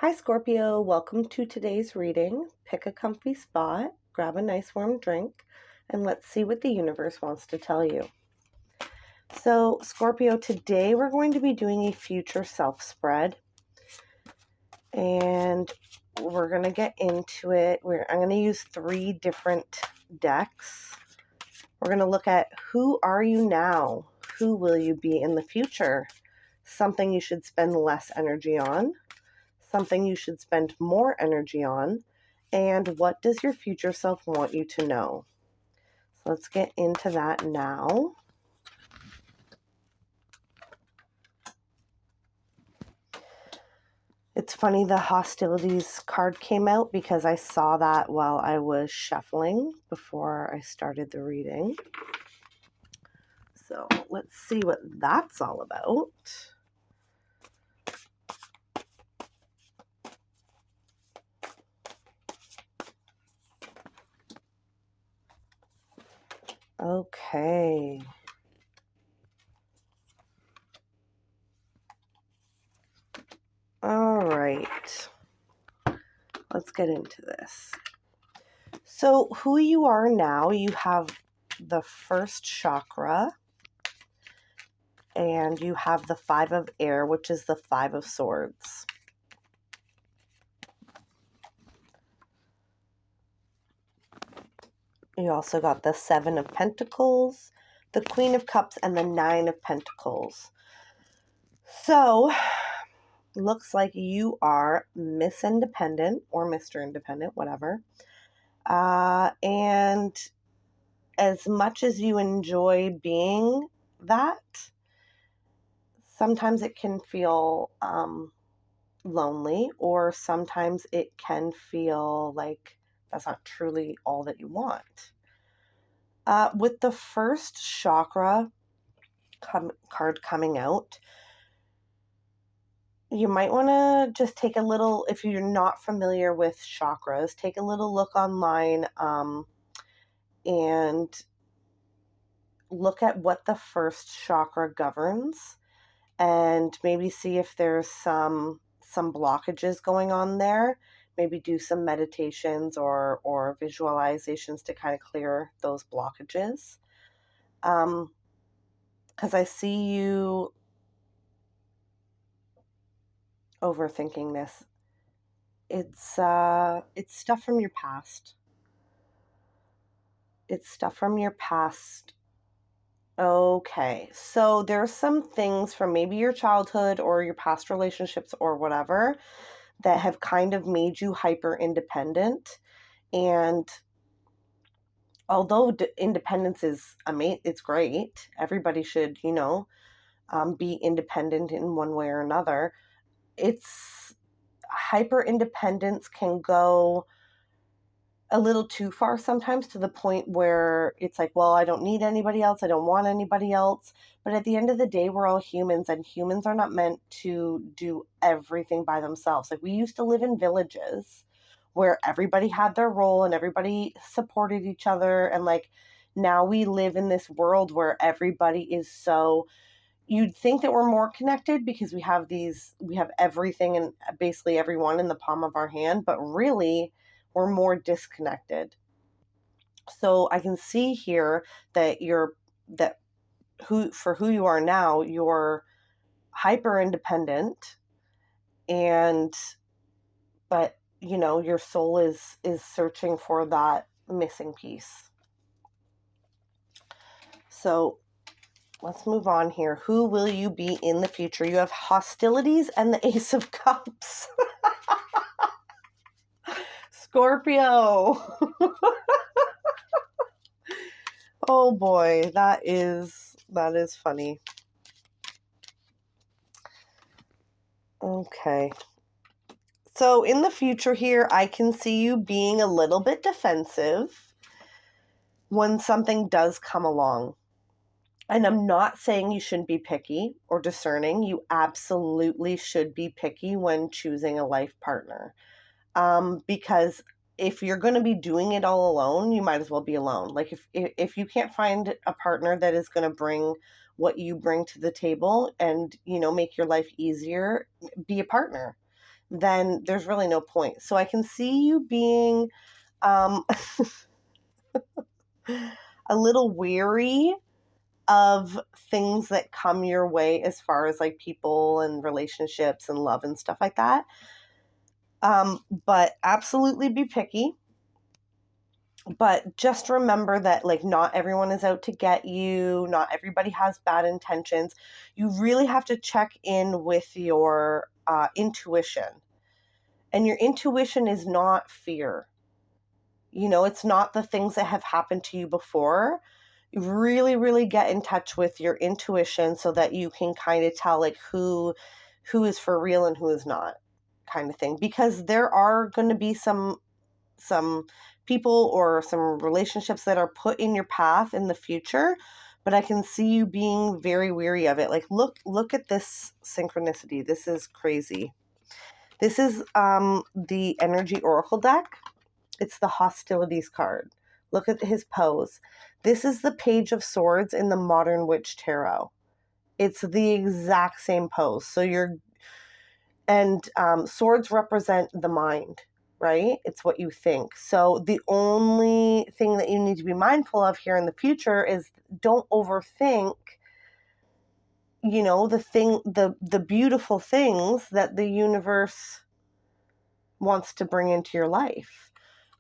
Hi, Scorpio. Welcome to today's reading. Pick a comfy spot, grab a nice warm drink, and let's see what the universe wants to tell you. So, Scorpio, today we're going to be doing a future self spread, and we're going to get into it. I'm going to use 3 different decks. We're going to look at who are you now? Who will you be in the future? Something you should spend less energy on, something you should spend more energy on, and what does your future self want you to know? So let's get into that now. It's funny the hostilities card came out because I saw that while I was shuffling before I started the reading. So let's see what that's all about. Okay. All right. Let's get into this. So who you are now, you have the first chakra, and you have the 5 of air, which is the 5 of swords. You also got the 7 of pentacles, the Queen of Cups, and the 9 of pentacles. So, looks like you are Miss Independent or Mr. Independent, whatever. And as much as you enjoy being that, sometimes it can feel lonely, or sometimes it can feel like that's not truly all that you want. With the first chakra card coming out, you might want to just take a little, if you're not familiar with chakras, take a little look online and look at what the first chakra governs, and maybe see if there's some blockages going on there. Maybe do some meditations or visualizations to kind of clear those blockages. Because I see you overthinking this. It's stuff from your past. It's stuff from your past. Okay, so there's some things from maybe your childhood or your past relationships or whatever that have kind of made you hyper independent. And although independence is amazing, it's great. Everybody should, be independent in one way or another. It's hyper independence can go a little too far sometimes, to the point where it's like, well, I don't need anybody else. I don't want anybody else. But at the end of the day, we're all humans, and humans are not meant to do everything by themselves. Like, we used to live in villages where everybody had their role and everybody supported each other. And like, now we live in this world where everybody is so, you'd think that we're more connected because we have everything and basically everyone in the palm of our hand, but really we're more disconnected. So I can see here that who you are now, you're hyper independent, and but your soul is searching for that missing piece. So let's move on here. Who will you be in the future? You have hostilities and the Ace of Cups. Scorpio. Oh boy, that is funny. Okay. So in the future here, I can see you being a little bit defensive when something does come along. And I'm not saying you shouldn't be picky or discerning. You absolutely should be picky when choosing a life partner. Because if you're going to be doing it all alone, you might as well be alone. Like, if you can't find a partner that is going to bring what you bring to the table and, make your life easier, be a partner. then there's really no point. So I can see you being a little weary of things that come your way as far as like people and relationships and love and stuff like that. But absolutely be picky. But just remember that like not everyone is out to get you. Not everybody has bad intentions. You really have to check in with your intuition. And your intuition is not fear. It's not the things that have happened to you before. You really, really get in touch with your intuition so that you can kind of tell like who is for real and who is not, kind of thing. Because there are going to be some people or some relationships that are put in your path in the future, but I can see you being very weary of it. Like look at this synchronicity. This is crazy. This is the energy oracle deck. It's the hostilities card. Look at his pose. This is the Page of Swords in the Modern Witch Tarot. It's the exact same pose. Swords represent the mind, right? It's what you think. So the only thing that you need to be mindful of here in the future is don't overthink, the beautiful things that the universe wants to bring into your life.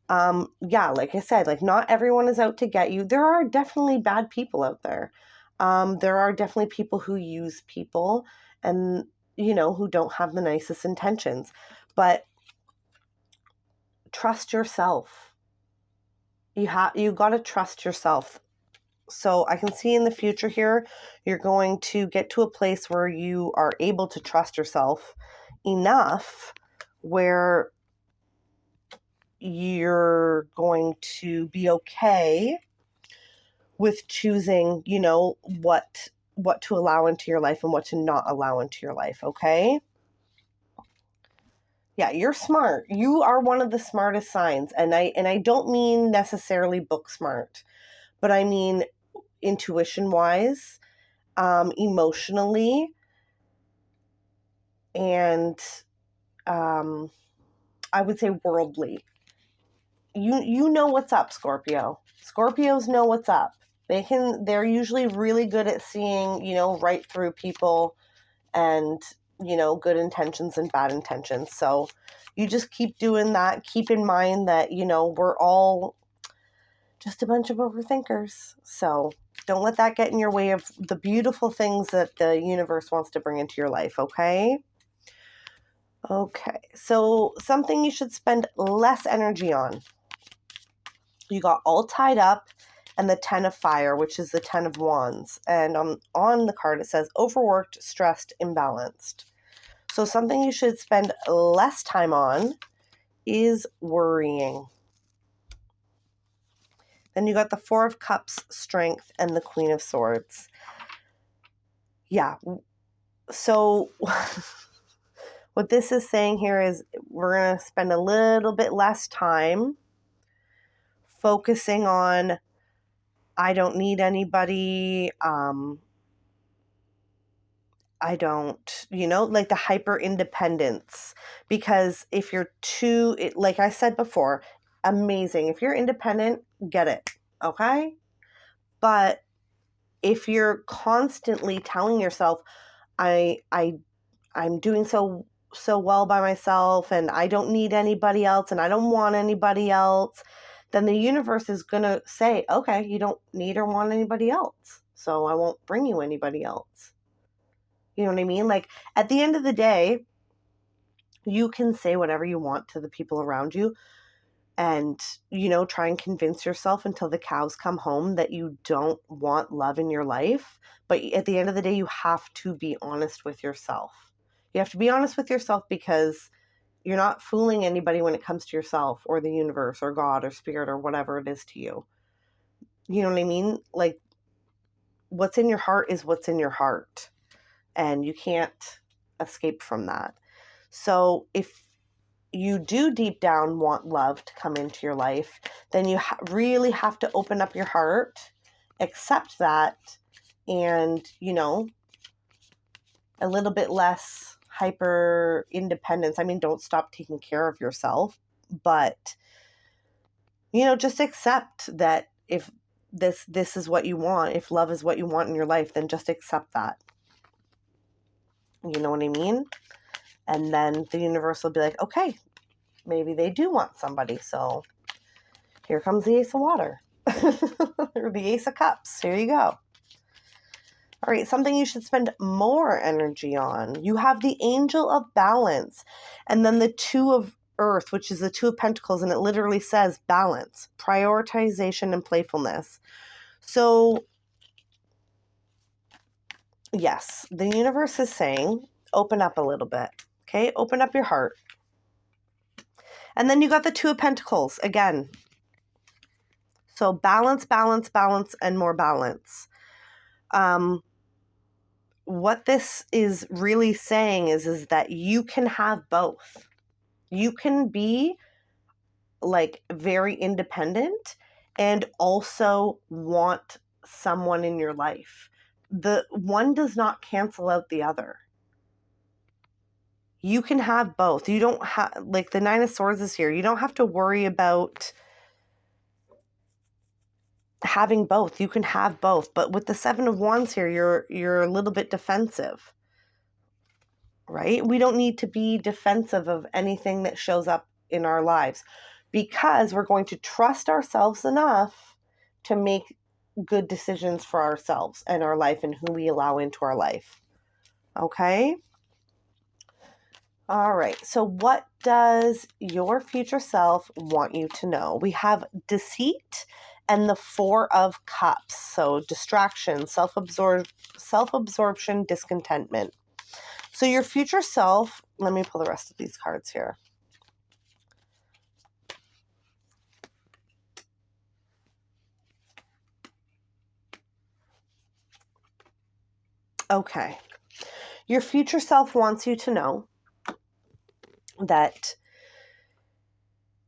Like I said, like not everyone is out to get you. There are definitely bad people out there. There are definitely people who use people and, who don't have the nicest intentions, but trust yourself. You got to trust yourself. So I can see in the future here, you're going to get to a place where you are able to trust yourself enough where you're going to be okay with choosing, what to allow into your life and what to not allow into your life, okay? Yeah, you're smart. You are one of the smartest signs, and I don't mean necessarily book smart, but I mean intuition-wise, emotionally, and I would say worldly. You know what's up, Scorpio. Scorpios know what's up. They're usually really good at seeing, right through people and, good intentions and bad intentions. So you just keep doing that. Keep in mind that, we're all just a bunch of overthinkers. So don't let that get in your way of the beautiful things that the universe wants to bring into your life, okay? Okay, so something you should spend less energy on. You got all tied up and the 10 of fire, which is the 10 of wands. And on the card, it says overworked, stressed, imbalanced. So something you should spend less time on is worrying. Then you got the 4 of cups, strength, and the Queen of Swords. Yeah. So what this is saying here is we're going to spend a little bit less time focusing on I don't need anybody, I don't, like the hyper independence. Because if you're like I said before, amazing. If you're independent, get it. Okay. But if you're constantly telling yourself, I'm doing so well by myself and I don't need anybody else and I don't want anybody else, then the universe is going to say, okay, you don't need or want anybody else. So I won't bring you anybody else. You know what I mean? Like at the end of the day, you can say whatever you want to the people around you and, try and convince yourself until the cows come home that you don't want love in your life. But at the end of the day, you have to be honest with yourself. You have to be honest with yourself because you're not fooling anybody when it comes to yourself or the universe or God or spirit or whatever it is to you. You know what I mean? Like what's in your heart is what's in your heart. And you can't escape from that. So if you do deep down want love to come into your life, then you really have to open up your heart, accept that, and, a little bit less hyper independence. I mean, don't stop taking care of yourself, but, just accept that if this is what you want, if love is what you want in your life, then just accept that. You know what I mean? And then the universe will be like, okay, maybe they do want somebody. So here comes the Ace of Water or the Ace of Cups. Here you go. All right, something you should spend more energy on. You have the Angel of Balance and then the Two of Earth, which is the Two of Pentacles, and it literally says balance, prioritization, and playfulness. So, yes, the universe is saying, open up a little bit, okay? Open up your heart. And then you got the Two of Pentacles again. So balance, balance, balance, and more balance. What this is really saying is that you can have both. You can be like very independent and also want someone in your life. The one does not cancel out the other. You can have both. You don't have, like the Nine of Swords is here. You don't have to worry about having both. You can have both. But with the Seven of Wands here, you're a little bit defensive. Right? We don't need to be defensive of anything that shows up in our lives because we're going to trust ourselves enough to make good decisions for ourselves and our life and who we allow into our life. Okay? All right. So what does your future self want you to know? We have deceit and the Four of Cups. So distraction, self-absorption, discontentment. So your future self, let me pull the rest of these cards here. Okay. Your future self wants you to know that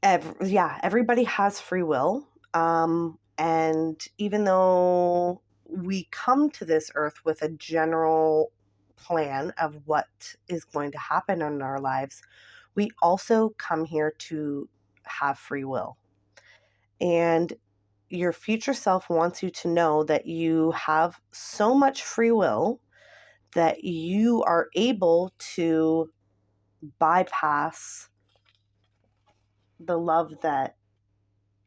everybody has free will. And even though we come to this earth with a general plan of what is going to happen in our lives, we also come here to have free will. And your future self wants you to know that you have so much free will that you are able to bypass the love that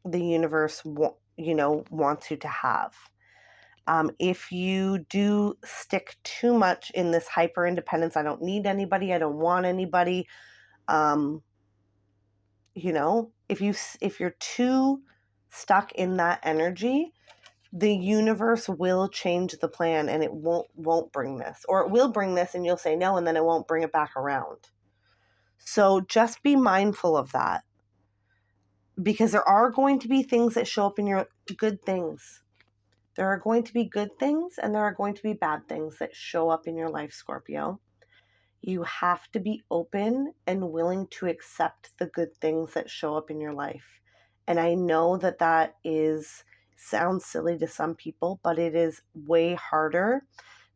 the universe wants you to have. If you do stick too much in this hyper independence, I don't need anybody, I don't want anybody, if you're too stuck in that energy, the universe will change the plan and it won't bring this, or it will bring this and you'll say no and then it won't bring it back around. So just be mindful of that, because there are going to be things that show up in your good things. There are going to be good things and there are going to be bad things that show up in your life, Scorpio. You have to be open and willing to accept the good things that show up in your life. And I know that sounds silly to some people, but it is way harder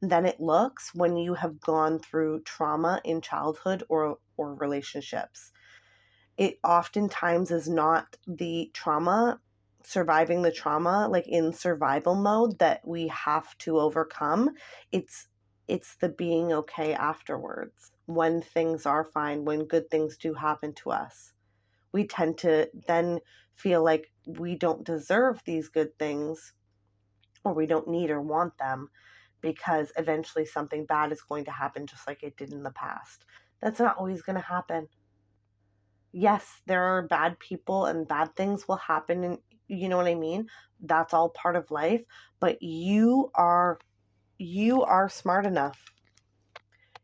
than it looks when you have gone through trauma in childhood or relationships. It oftentimes is not the trauma, surviving the trauma, like in survival mode, that we have to overcome. It's the being okay afterwards, when things are fine, when good things do happen to us. We tend to then feel like we don't deserve these good things, or we don't need or want them, because eventually something bad is going to happen just like it did in the past. That's not always going to happen. Yes, there are bad people and bad things will happen, and you know what I mean? That's all part of life, but you are smart enough.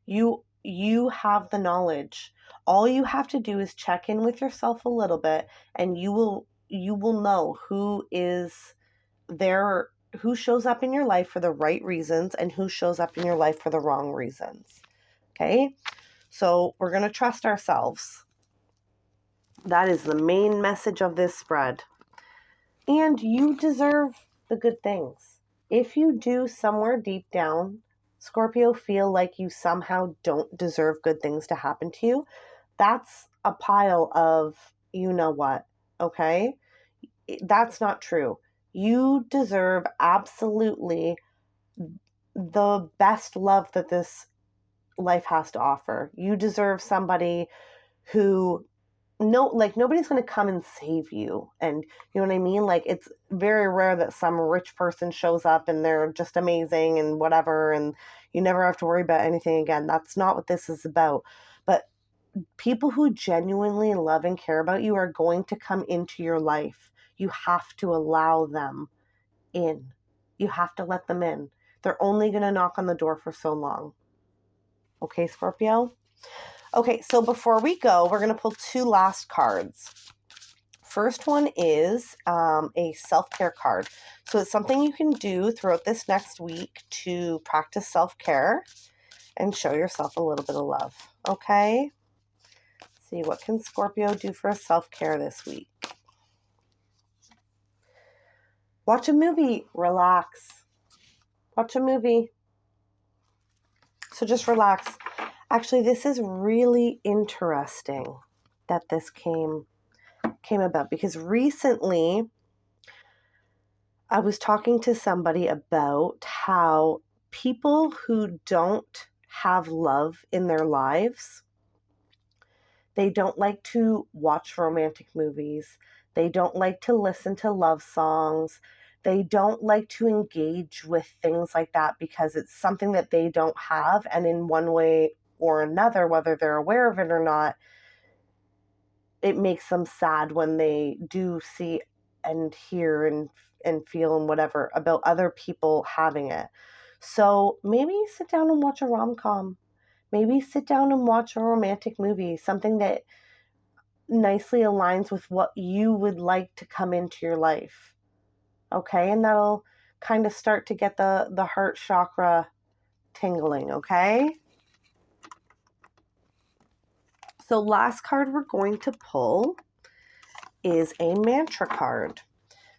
You have the knowledge. All you have to do is check in with yourself a little bit and you will know who is there, who shows up in your life for the right reasons and who shows up in your life for the wrong reasons. Okay? So, we're going to trust ourselves. That is the main message of this spread. And you deserve the good things. If you do somewhere deep down, Scorpio, feel like you somehow don't deserve good things to happen to you, that's a pile of you know what, okay? That's not true. You deserve absolutely the best love that this life has to offer. You deserve somebody who nobody's going to come and save you, and you know what I mean, like it's very rare that some rich person shows up and they're just amazing and whatever, and you never have to worry about anything again. That's not what this is about. But people who genuinely love and care about you are going to come into your life. You have to allow them in. You have to let them in. They're only going to knock on the door for so long. Okay, Scorpio? Okay, so before we go, we're going to pull two last cards. First one is a self-care card. So it's something you can do throughout this next week to practice self-care and show yourself a little bit of love. Okay? Let's see, what can Scorpio do for self-care this week? Watch a movie. Relax. Watch a movie. So just relax. Actually, this is really interesting that this came about, because recently I was talking to somebody about how people who don't have love in their lives, they don't like to watch romantic movies. They don't like to listen to love songs. They don't like to engage with things like that because it's something that they don't have. And in one way or another, whether they're aware of it or not, it makes them sad when they do see and hear and feel and whatever about other people having it. So maybe sit down and watch a rom-com. Maybe sit down and watch a romantic movie, something that nicely aligns with what you would like to come into your life. Okay? And that'll kind of start to get the heart chakra tingling, okay? So last card we're going to pull is a mantra card.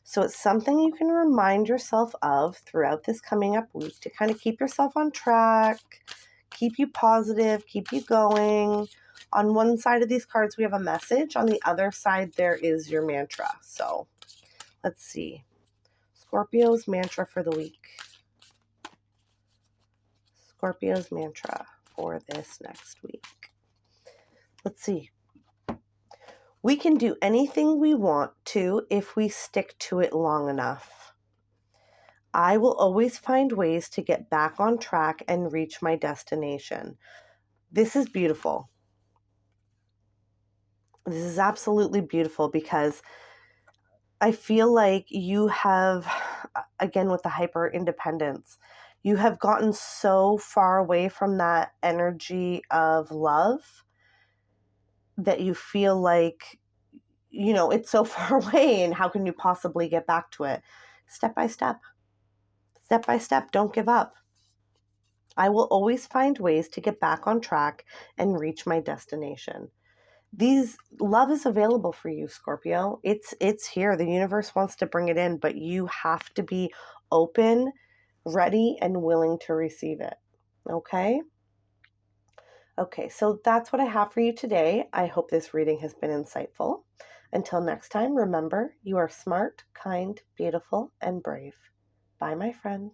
So it's something you can remind yourself of throughout this coming up week to kind of keep yourself on track, keep you positive, keep you going. On one side of these cards, we have a message. On the other side, there is your mantra. So let's see. Scorpio's mantra for the week. Scorpio's mantra for this next week. Let's see. We can do anything we want to if we stick to it long enough. I will always find ways to get back on track and reach my destination. This is beautiful. This is absolutely beautiful because I feel like you have, again, with the hyper independence, you have gotten so far away from that energy of love that you feel like, it's so far away, and how can you possibly get back to it? Step by step. Step by step. Don't give up. I will always find ways to get back on track and reach my destination. Love is available for you, Scorpio. It's here. The universe wants to bring it in, but you have to be open, ready, and willing to receive it. Okay? Okay, so that's what I have for you today. I hope this reading has been insightful. Until next time, remember, you are smart, kind, beautiful, and brave. Bye, my friend.